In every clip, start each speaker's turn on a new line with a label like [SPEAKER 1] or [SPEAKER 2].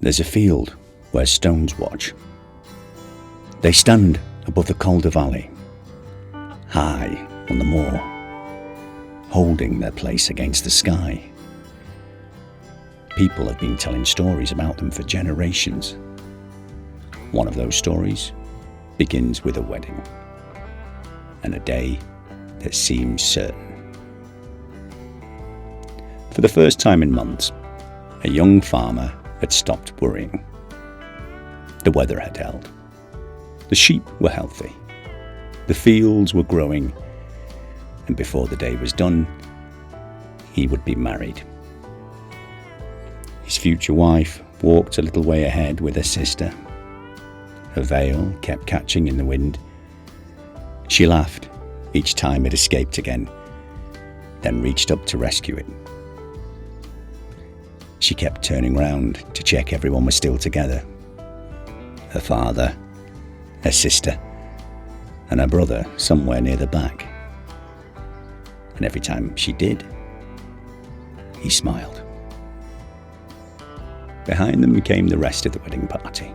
[SPEAKER 1] There's a field where stones watch. They stand above the Calder Valley, high on the moor, holding their place against the sky. People have been telling stories about them for generations. One of those stories begins with a wedding and a day that seems certain. For the first time in months, a young farmer had stopped worrying. The weather had held. The sheep were healthy. The fields were growing. And before the day was done, he would be married. His future wife walked a little way ahead with her sister. Her veil kept catching in the wind. She laughed each time it escaped again, then reached up to rescue it. She kept turning round to check everyone was still together. Her father, her sister, and her brother somewhere near the back. And every time she did, he smiled. Behind them came the rest of the wedding party.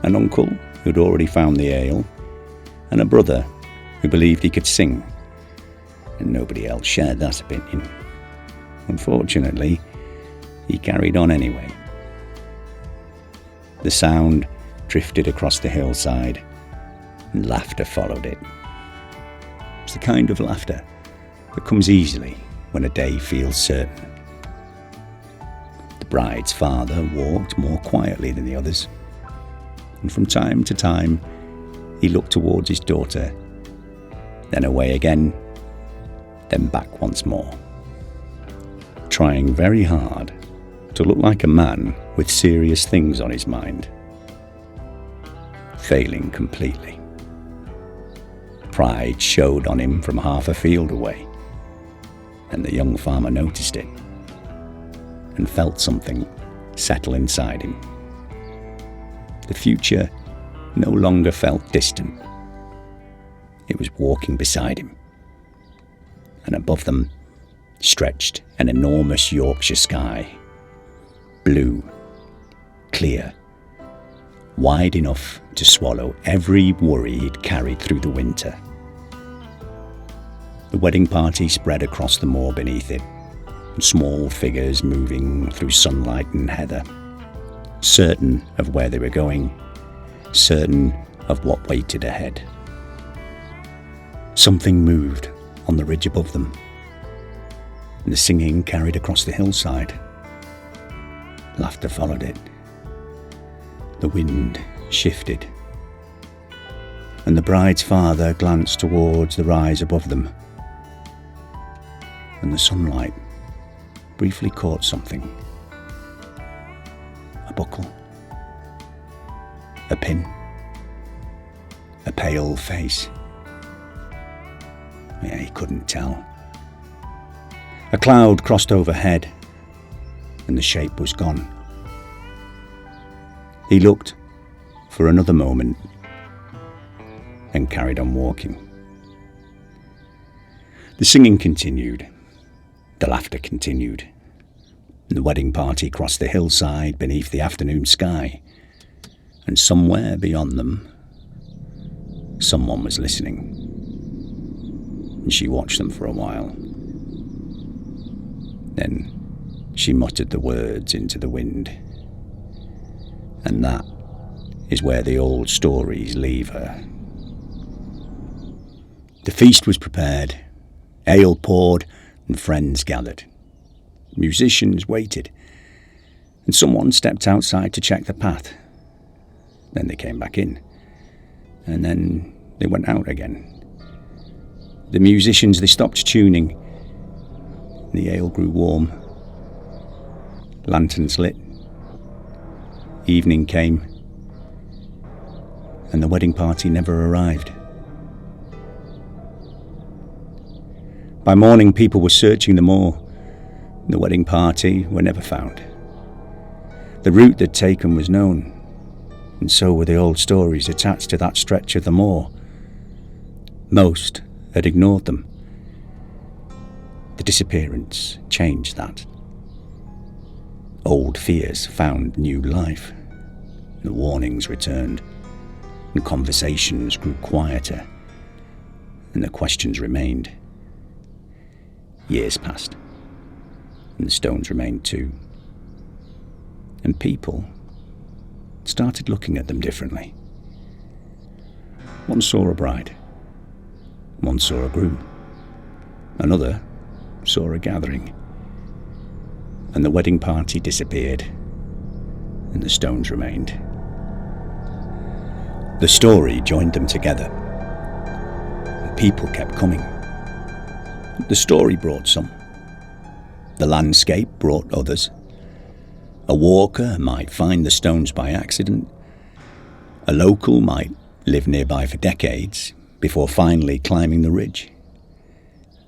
[SPEAKER 1] An uncle who'd already found the ale, and a brother who believed he could sing, and nobody else shared that opinion. Unfortunately, he carried on anyway. The sound drifted across the hillside, and laughter followed it. It's the kind of laughter that comes easily when a day feels certain. The bride's father walked more quietly than the others, and from time to time he looked towards his daughter, then away again, then back once more, trying very hard to look like a man with serious things on his mind, failing completely. Pride showed on him from half a field away, and the young farmer noticed it and felt something settle inside him. The future no longer felt distant. It was walking beside him, and above them stretched an enormous Yorkshire sky, blue, clear, wide enough to swallow every worry he'd carried through the winter. The wedding party spread across the moor beneath it, small figures moving through sunlight and heather, certain of where they were going, certain of what waited ahead. Something moved on the ridge above them, and the singing carried across the hillside. Laughter followed it. The wind shifted, and the bride's father glanced towards the rise above them, and the sunlight briefly caught something. A buckle, a pin, a pale face. Yeah, he couldn't tell. A cloud crossed overhead, and the shape was gone. He looked for another moment and carried on walking. The singing continued. The laughter continued. The wedding party crossed the hillside beneath the afternoon sky, and somewhere beyond them, someone was listening. And she watched them for a while. Then she muttered the words into the wind. And that is where the old stories leave her. The feast was prepared, ale poured, and friends gathered. Musicians waited, and someone stepped outside to check the path. Then they came back in, and then they went out again. The musicians, they stopped tuning. The ale grew warm. Lanterns lit. Evening came, and the wedding party never arrived. By morning, people were searching the moor. The wedding party were never found. The route they'd taken was known, and so were the old stories attached to that stretch of the moor. Most had ignored them. The disappearance changed that. Old fears found new life. The warnings returned, and conversations grew quieter, and the questions remained. Years passed, and the stones remained too. And people started looking at them differently. One saw a bride, one saw a groom, another saw a gathering, and the wedding party disappeared, and the stones remained. The story joined them together, and people kept coming. The story brought some. The landscape brought others. A walker might find the stones by accident. A local might live nearby for decades before finally climbing the ridge.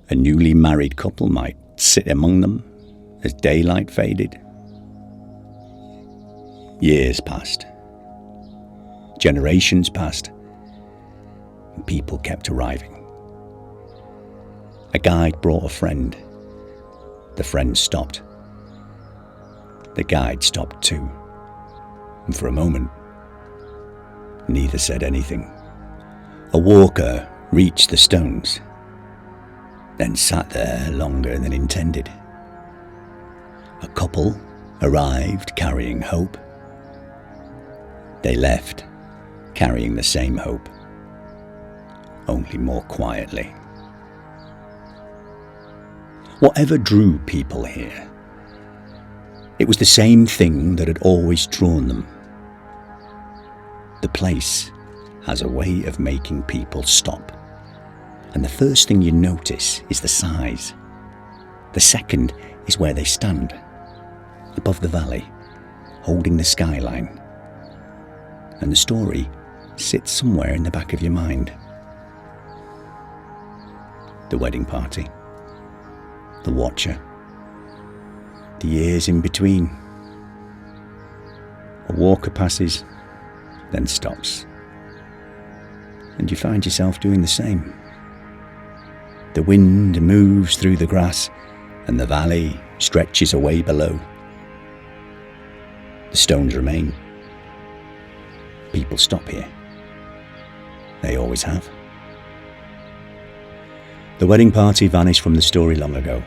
[SPEAKER 1] A newly married couple might sit among them as daylight faded. Years passed. Generations passed. And people kept arriving. A guide brought a friend. The friend stopped. The guide stopped too. And for a moment, neither said anything. A walker reached the stones, then sat there longer than intended. A couple arrived carrying hope. They left carrying the same hope, only more quietly. Whatever drew people here, it was the same thing that had always drawn them. The place has a way of making people stop, and the first thing you notice is the size. The second is where they stand, above the valley, holding the skyline. And the story sits somewhere in the back of your mind. The wedding party, the watcher, the years in between. A walker passes, then stops, and you find yourself doing the same. The wind moves through the grass, and the valley stretches away below. The stones remain. People stop here. They always have. The wedding party vanished from the story long ago,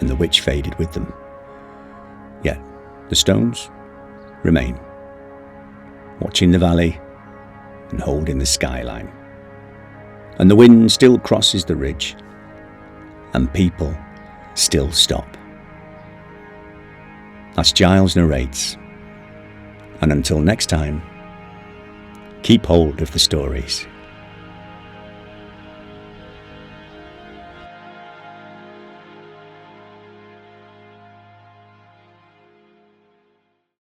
[SPEAKER 1] and the witch faded with them. Yet the stones remain, watching the valley and holding the skyline. And the wind still crosses the ridge, and people still stop. That's Giles Narrates. And until next time, keep hold of the stories.